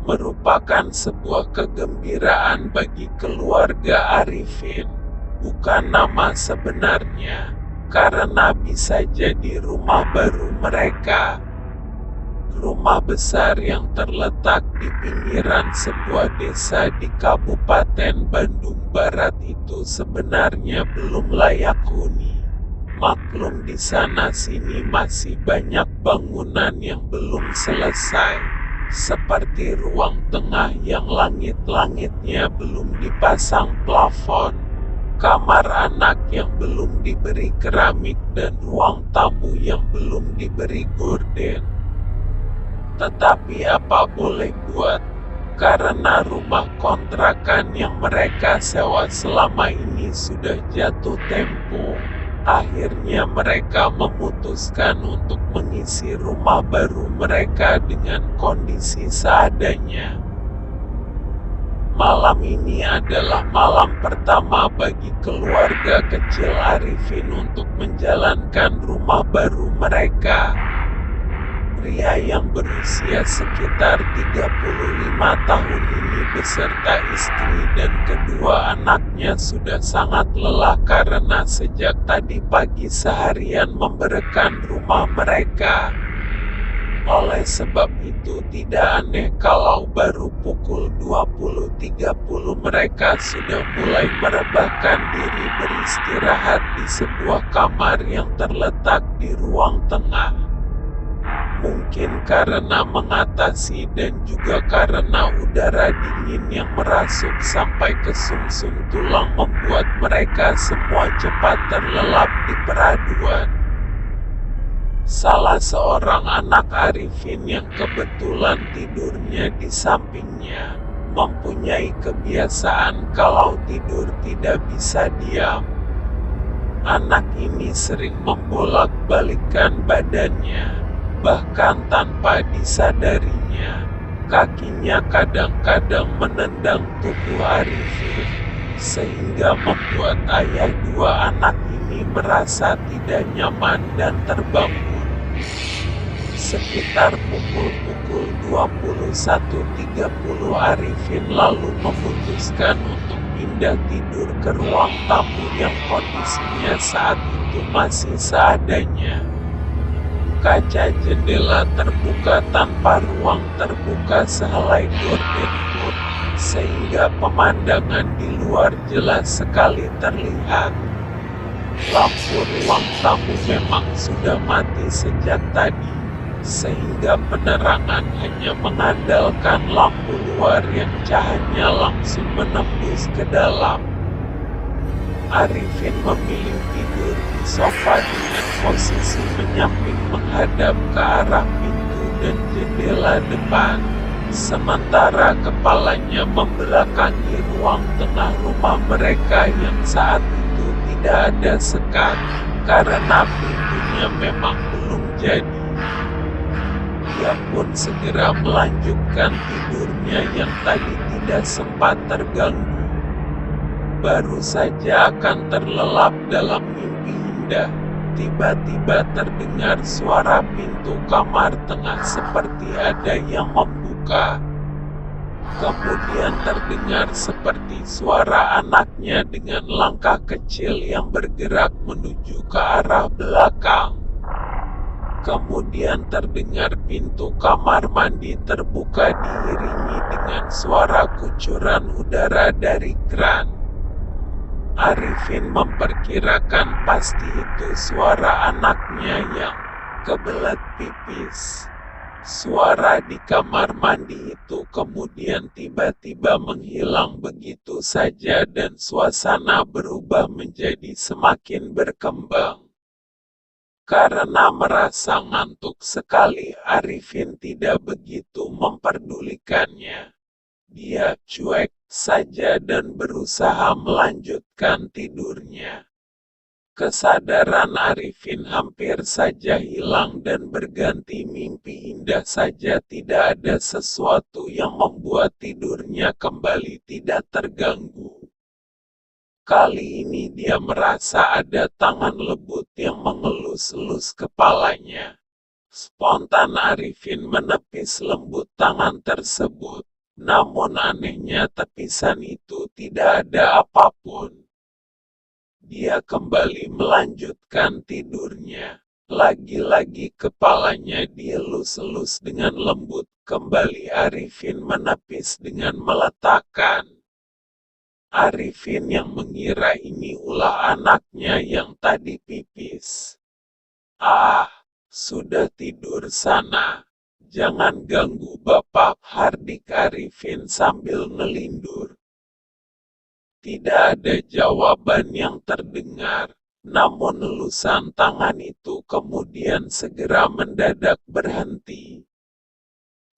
merupakan sebuah kegembiraan bagi keluarga Arifin, bukan nama sebenarnya, karena bisa jadi rumah baru mereka. Rumah besar yang terletak di pinggiran sebuah desa di Kabupaten Bandung Barat itu sebenarnya belum layak huni. Maklum di sana sini masih banyak bangunan yang belum selesai, seperti ruang tengah yang langit-langitnya belum dipasang plafon, kamar anak yang belum diberi keramik dan ruang tamu yang belum diberi gorden. Tetapi apa boleh buat, karena rumah kontrakan yang mereka sewa selama ini sudah jatuh tempo, akhirnya mereka memutuskan untuk mengisi rumah baru mereka dengan kondisi seadanya. Malam ini adalah malam pertama bagi keluarga kecil Arifin untuk menjalankan rumah baru mereka. Pria yang berusia sekitar 35 tahun ini beserta istri dan kedua anaknya sudah sangat lelah karena sejak tadi pagi seharian memberikan rumah mereka. Oleh sebab itu tidak aneh kalau baru pukul 20.30 mereka sudah mulai merebahkan diri beristirahat di sebuah kamar yang terletak di ruang tengah. Mungkin karena mengatasi dan juga karena udara dingin yang merasuk sampai ke sumsum tulang membuat mereka semua cepat terlelap di peraduan. Salah seorang anak Arifin yang kebetulan tidurnya di sampingnya, mempunyai kebiasaan kalau tidur tidak bisa diam. Anak ini sering membolak-balikkan badannya. Bahkan tanpa disadarinya, kakinya kadang-kadang menendang tubuh Arifin, sehingga membuat ayah dua anak ini merasa tidak nyaman dan terbangun. Sekitar pukul 21.30 Arifin lalu memutuskan untuk pindah tidur ke ruang tamu yang kondisinya saat itu masih seadanya. Kaca jendela terbuka tanpa ruang terbuka sehelai gorden pun, sehingga pemandangan di luar jelas sekali terlihat. Lampu ruang tamu memang sudah mati sejak tadi, sehingga penerangan hanya mengandalkan lampu luar yang cahayanya langsung menembus ke dalam. Arifin memilih tidur di sofa dengan posisi menyamping menghadap ke arah pintu dan jendela depan, sementara kepalanya membelakangi ruang tengah rumah mereka yang saat itu tidak ada sekat, karena pintunya memang belum jadi. Dia pun segera melanjutkan tidurnya yang tadi tidak sempat terganggu. Baru saja akan terlelap dalam mimpi indah, tiba-tiba terdengar suara pintu kamar tengah seperti ada yang membuka. Kemudian terdengar seperti suara anaknya dengan langkah kecil yang bergerak menuju ke arah belakang. Kemudian terdengar pintu kamar mandi terbuka diiringi dengan suara kucuran udara dari keran. Arifin memperkirakan pasti itu suara anaknya yang kebelet pipis. Suara di kamar mandi itu kemudian tiba-tiba menghilang begitu saja dan suasana berubah menjadi semakin berkembang. Karena merasa ngantuk sekali, Arifin tidak begitu memperdulikannya. Dia cuek saja dan berusaha melanjutkan tidurnya. Kesadaran Arifin hampir saja hilang dan berganti mimpi indah saja, tidak ada sesuatu yang membuat tidurnya kembali tidak terganggu. Kali ini dia merasa ada tangan lembut yang mengelus-elus kepalanya. Spontan Arifin menepis lembut tangan tersebut. Namun anehnya tepisan itu tidak ada apapun. Dia kembali melanjutkan tidurnya. Lagi-lagi kepalanya dielus-elus dengan lembut. Kembali Arifin menepis dengan meletakkan. Arifin yang mengira ini ulah anaknya yang tadi pipis. Ah, sudah tidur sana. Jangan ganggu Bapak, hardik Arifin sambil ngelindur. Tidak ada jawaban yang terdengar, namun elusan tangan itu kemudian segera mendadak berhenti.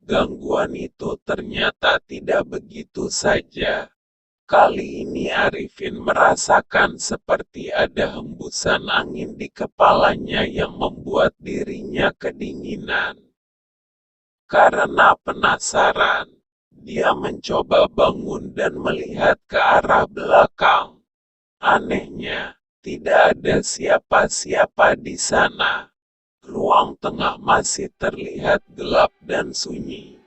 Gangguan itu ternyata tidak begitu saja. Kali ini Arifin merasakan seperti ada hembusan angin di kepalanya yang membuat dirinya kedinginan. Karena penasaran, dia mencoba bangun dan melihat ke arah belakang. Anehnya, tidak ada siapa-siapa di sana. Ruang tengah masih terlihat gelap dan sunyi.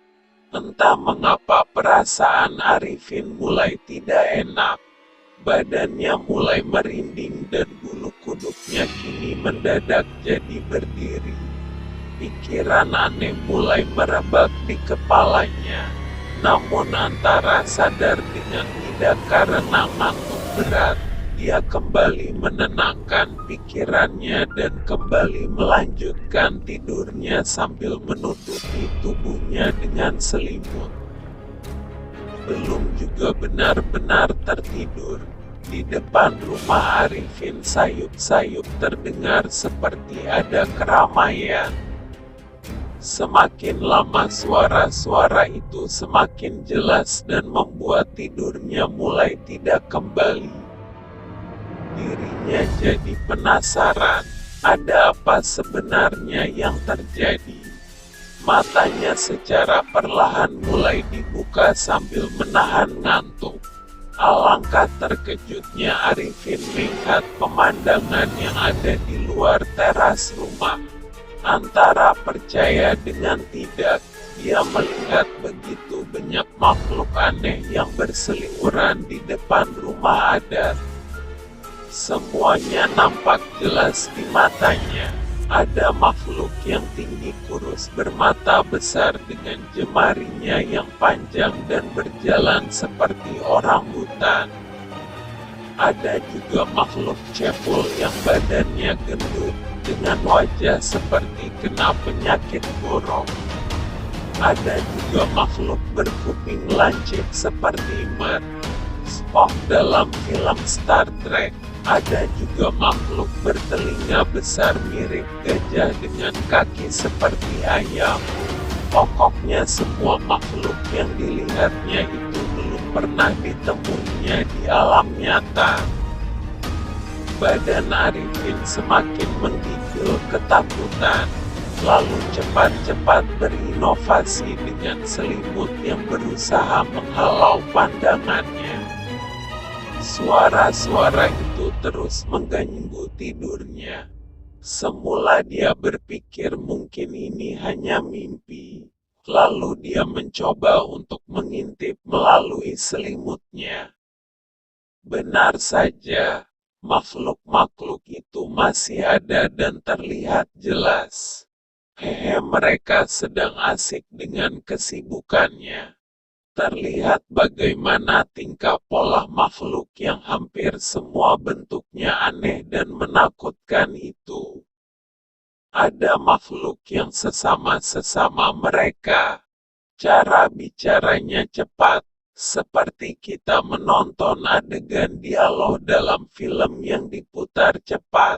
Entah mengapa perasaan Arifin mulai tidak enak. Badannya mulai merinding dan bulu kuduknya kini mendadak jadi berdiri. Pikiran aneh mulai merebak di kepalanya. Namun antara sadar dengan tidak karena ngantuk berat, dia kembali menenangkan pikirannya dan kembali melanjutkan tidurnya sambil menutupi tubuhnya dengan selimut. Belum juga benar-benar tertidur, di depan rumah Arifin sayup-sayup terdengar seperti ada keramaian. Semakin lama suara-suara itu semakin jelas dan membuat tidurnya mulai tidak kembali. Dirinya jadi penasaran, ada apa sebenarnya yang terjadi. Matanya secara perlahan mulai dibuka sambil menahan ngantuk. Alangkah terkejutnya Arifin melihat pemandangan yang ada di luar teras rumah. Antara percaya dengan tidak, dia melihat begitu banyak makhluk aneh yang berseliweran di depan rumah adat. Semuanya nampak jelas di matanya. Ada makhluk yang tinggi kurus bermata besar dengan jemarinya yang panjang dan berjalan seperti orang hutan. Ada juga makhluk cepul yang badannya gendut dengan wajah seperti kena penyakit borok. Ada juga makhluk berkuping lancip seperti Spock dalam film Star Trek. Ada juga makhluk bertelinga besar mirip gajah dengan kaki seperti ayam. Pokoknya semua makhluk yang dilihatnya itu belum pernah ditemuinya di alam nyata. Badan Arifin semakin menggigil ketakutan, lalu cepat-cepat berinovasi dengan selimut yang berusaha menghalau pandangannya. Suara-suara itu terus mengganggu tidurnya. Semula dia berpikir mungkin ini hanya mimpi. Lalu dia mencoba untuk mengintip melalui selimutnya. Benar saja, makhluk-makhluk itu masih ada dan terlihat jelas. Mereka sedang asik dengan kesibukannya. Terlihat bagaimana tingkah pola makhluk yang hampir semua bentuknya aneh dan menakutkan itu. Ada makhluk yang sesama-sesama mereka. Cara bicaranya cepat, seperti kita menonton adegan dialog dalam film yang diputar cepat.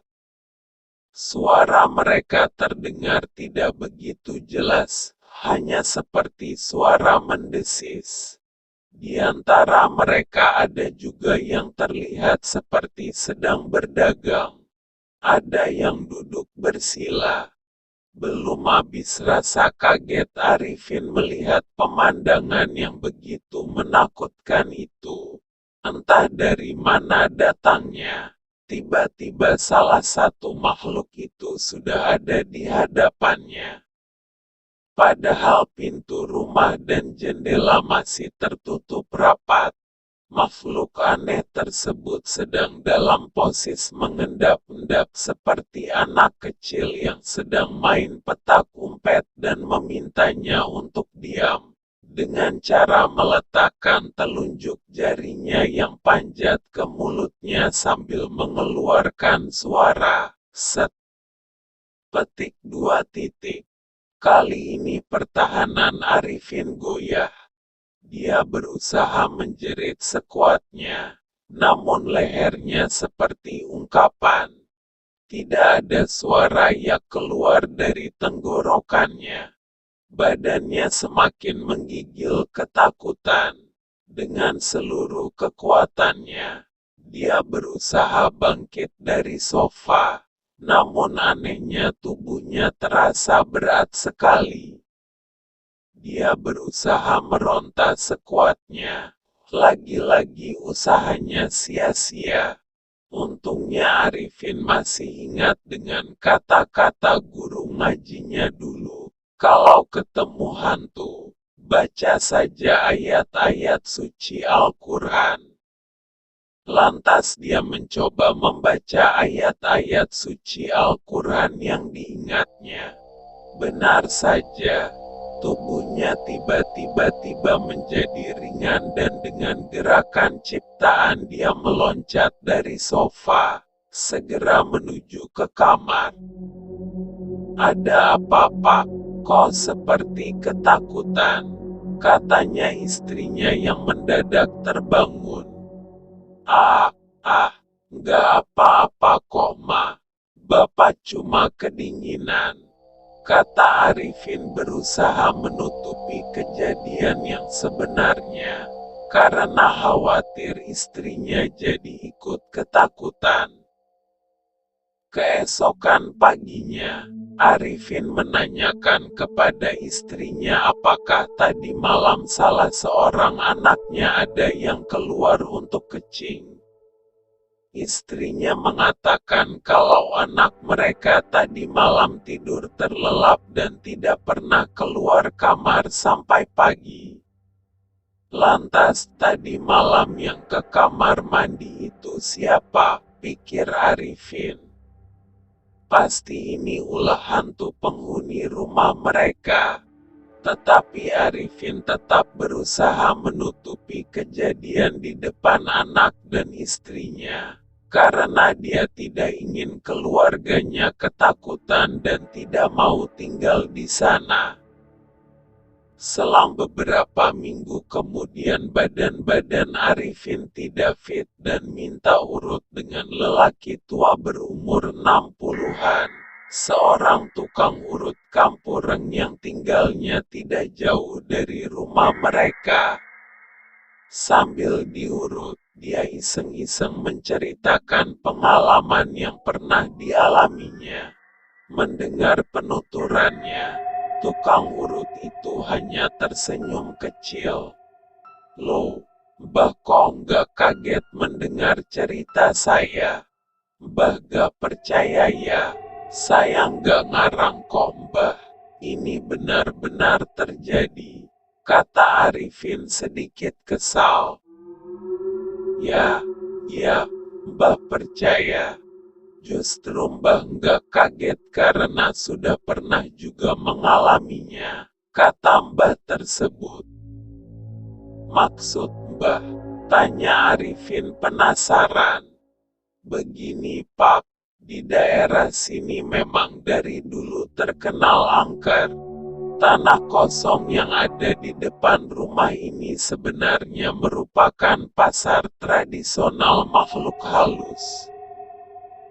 Suara mereka terdengar tidak begitu jelas. Hanya seperti suara mendesis. Di antara mereka ada juga yang terlihat seperti sedang berdagang. Ada yang duduk bersila. Belum habis rasa kaget Arifin melihat pemandangan yang begitu menakutkan itu. Entah dari mana datangnya. Tiba-tiba salah satu makhluk itu sudah ada di hadapannya. Padahal pintu rumah dan jendela masih tertutup rapat. Makhluk aneh tersebut sedang dalam posisi mengendap-endap seperti anak kecil yang sedang main petak umpet dan memintanya untuk diam, dengan cara meletakkan telunjuk jarinya yang panjat ke mulutnya sambil mengeluarkan suara set. Petik 2 titik. Kali ini pertahanan Arifin goyah. Dia berusaha menjerit sekuatnya, namun lehernya seperti ungkapan. Tidak ada suara yang keluar dari tenggorokannya. Badannya semakin menggigil ketakutan. Dengan seluruh kekuatannya, dia berusaha bangkit dari sofa. Namun anehnya tubuhnya terasa berat sekali. Dia berusaha meronta sekuatnya. Lagi-lagi usahanya sia-sia. Untungnya Arifin masih ingat dengan kata-kata guru ngajinya dulu. Kalau ketemu hantu, baca saja ayat-ayat suci Al-Quran. Lantas dia mencoba membaca ayat-ayat suci Al-Quran yang diingatnya. Benar saja, tubuhnya tiba-tiba menjadi ringan dan dengan gerakan ciptaan dia meloncat dari sofa, segera menuju ke kamar. Ada apa, Pak? Kok seperti ketakutan? Katanya istrinya yang mendadak terbangun. Nggak apa-apa kok, Ma. Bapak cuma kedinginan. Kata Arifin berusaha menutupi kejadian yang sebenarnya, karena khawatir istrinya jadi ikut ketakutan. Keesokan paginya, Arifin menanyakan kepada istrinya apakah tadi malam salah seorang anaknya ada yang keluar untuk kencing. Istrinya mengatakan kalau anak mereka tadi malam tidur terlelap dan tidak pernah keluar kamar sampai pagi. Lantas tadi malam yang ke kamar mandi itu siapa? Pikir Arifin. Pasti ini ulah hantu penghuni rumah mereka. Tetapi Arifin tetap berusaha menutupi kejadian di depan anak dan istrinya. Karena dia tidak ingin keluarganya ketakutan dan tidak mau tinggal di sana. Selang beberapa minggu kemudian badan Arifin tidak fit dan minta urut dengan lelaki tua berumur 60-an. Seorang tukang urut kampureng yang tinggalnya tidak jauh dari rumah mereka. Sambil diurut, dia iseng-iseng menceritakan pengalaman yang pernah dialaminya. Mendengar penuturannya, tukang urut itu hanya tersenyum kecil. Loh, Mbah kok nggak kaget mendengar cerita saya? Mbah gak percaya ya? Saya nggak ngarang kok, Mbah. Ini benar-benar terjadi, kata Arifin sedikit kesal. Ya, Mbah percaya. Justru Mbah nggak kaget karena sudah pernah juga mengalaminya, kata Mbah tersebut. Maksud Mbah? Tanya Arifin penasaran. Begini Pak, di daerah sini memang dari dulu terkenal angker. Tanah kosong yang ada di depan rumah ini sebenarnya merupakan pasar tradisional makhluk halus.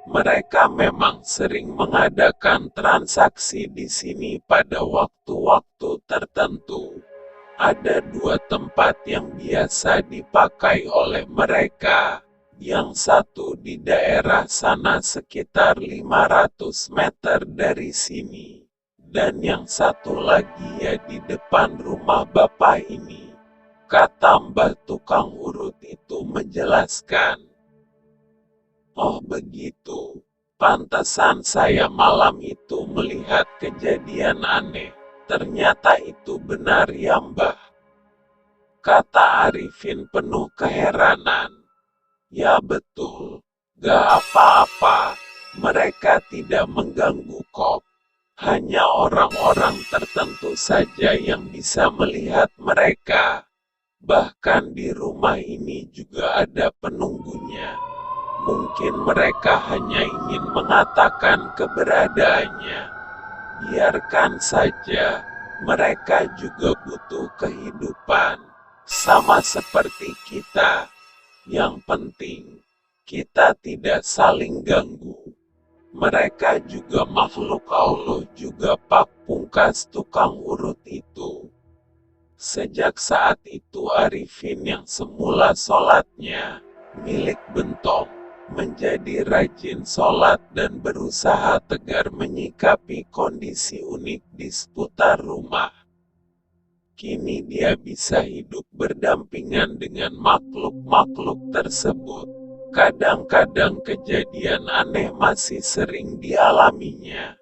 Mereka memang sering mengadakan transaksi di sini pada waktu-waktu tertentu. Ada dua tempat yang biasa dipakai oleh mereka. Yang satu di daerah sana sekitar 500 meter dari sini. Dan yang satu lagi ya di depan rumah Bapak ini. Kata Mbah tukang urut itu menjelaskan. Oh begitu, pantesan saya malam itu melihat kejadian aneh. Ternyata itu benar ya Mbah, kata Arifin penuh keheranan. Ya betul, gak apa-apa, mereka tidak mengganggu kok. Hanya orang-orang tertentu saja yang bisa melihat mereka. Bahkan di rumah ini juga ada penunggunya. Mungkin mereka hanya ingin mengatakan keberadaannya. Biarkan saja, mereka juga butuh kehidupan, sama seperti kita. Yang penting, kita tidak saling ganggu. Mereka juga makhluk Allah, juga Pak Pungkas tukang urut itu. Sejak saat itu Arifin yang semula sholatnya milik Bentong, menjadi rajin sholat dan berusaha tegar menyikapi kondisi unik di seputar rumah. Kini dia bisa hidup berdampingan dengan makhluk-makhluk tersebut. Kadang-kadang kejadian aneh masih sering dialaminya.